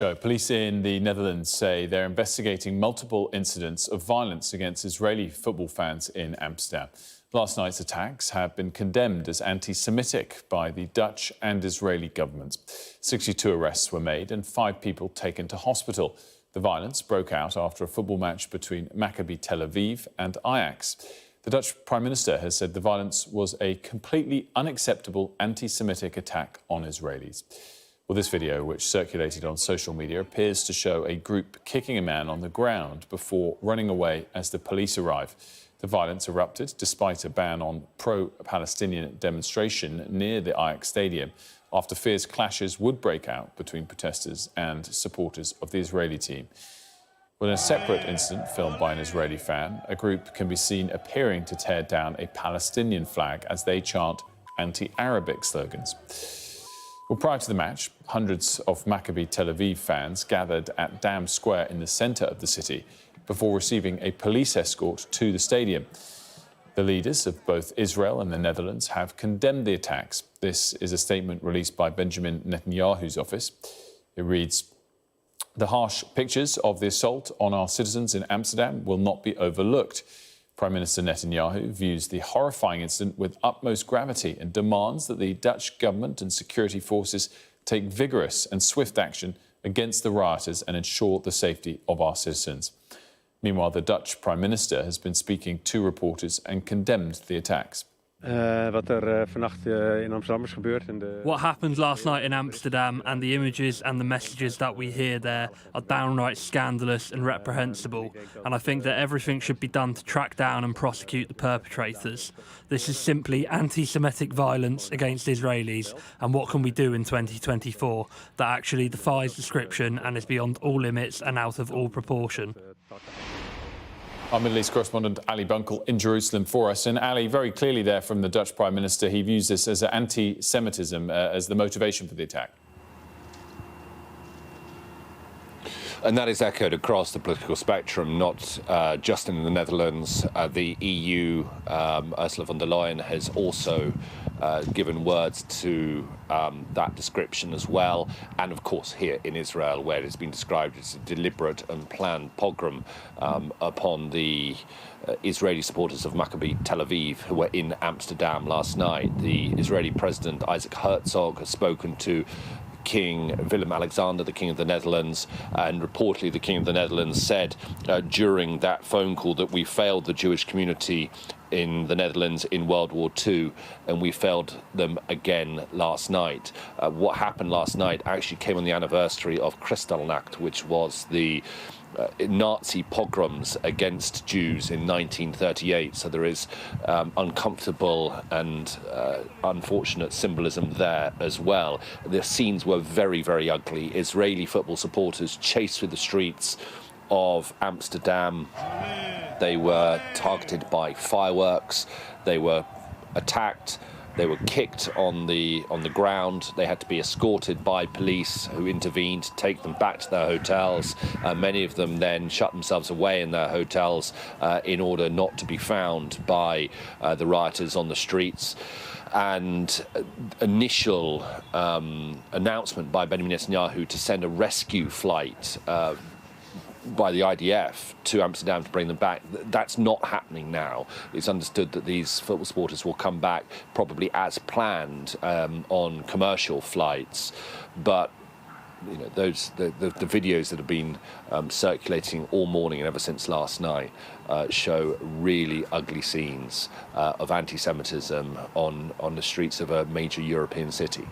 Police in the Netherlands say they're investigating multiple incidents of violence against Israeli football fans in Amsterdam. Last night's attacks have been condemned as anti-Semitic by the Dutch and Israeli governments. 62 arrests were made and 5 people taken to hospital. The violence broke out after a football match between Makab Tel Aviv and Ajax. The Dutch Prime Minister has said the violence was a completely unacceptable anti-Semitic attack on Israelis. Well, this video, which circulated on social media, appears to show a group kicking a man on the ground before running away as the police arrive. The violence erupted despite a ban on pro-Palestinian demonstration near the Ajax stadium after fierce clashes would break out between protesters and supporters of the Israeli team. Well, in a separate incident filmed by an Israeli fan, a group can be seen appearing to tear down a Palestinian flag as they chant anti-Arabic slogans. Well, prior to the match, hundreds of Makab Tel Aviv fans gathered at Dam Square in the centre of the city before receiving a police escort to the stadium. The leaders of both Israel and the Netherlands have condemned the attacks. This is a statement released by Benjamin Netanyahu's office. It reads, "The harsh pictures of the assault on our citizens in Amsterdam will not be overlooked. Prime Minister Netanyahu views the horrifying incident with utmost gravity and demands that the Dutch government and security forces take vigorous and swift action against the rioters and ensure the safety of our citizens." Meanwhile, the Dutch Prime Minister has been speaking to reporters and condemned the attacks. What happened last night in Amsterdam and the images and the messages that we hear there are downright scandalous and reprehensible, and I think that everything should be done to track down and prosecute the perpetrators. This is simply anti-Semitic violence against Israelis, and what can we do in 2024 that actually defies description and is beyond all limits and out of all proportion? Our Middle East correspondent Ali Bunkel in Jerusalem for us. And Ali, very clearly there from the Dutch Prime Minister, he views this as anti-Semitism as the motivation for the attack. And that is echoed across the political spectrum, not just in the Netherlands. The EU, Ursula von der Leyen, has also given words to that description as well. And of course here in Israel, where it has been described as a deliberate and planned pogrom upon the Israeli supporters of Maccabi Tel Aviv who were in Amsterdam last night. The Israeli President Isaac Herzog has spoken to King Willem-Alexander, the King of the Netherlands, and reportedly the King of the Netherlands said during that phone call that we failed the Jewish community in the Netherlands in World War II, and we failed them again last night. What happened last night actually came on the anniversary of Kristallnacht, which was the Nazi pogroms against Jews in 1938. So there is uncomfortable and unfortunate symbolism there as well. The scenes were very, very ugly. Israeli football supporters chased through the streets of Amsterdam. They were targeted by fireworks. They were attacked. They were kicked on the ground. They had to be escorted by police who intervened to take them back to their hotels. Many of them then shut themselves away in their hotels in order not to be found by the rioters on the streets. And initial announcement by Benjamin Netanyahu to send a rescue flight by the IDF to Amsterdam to bring them back. That's not happening now. It's understood that these football supporters will come back probably as planned on commercial flights, but you know, the videos that have been circulating all morning and ever since last night show really ugly scenes of anti-Semitism on the streets of a major European city.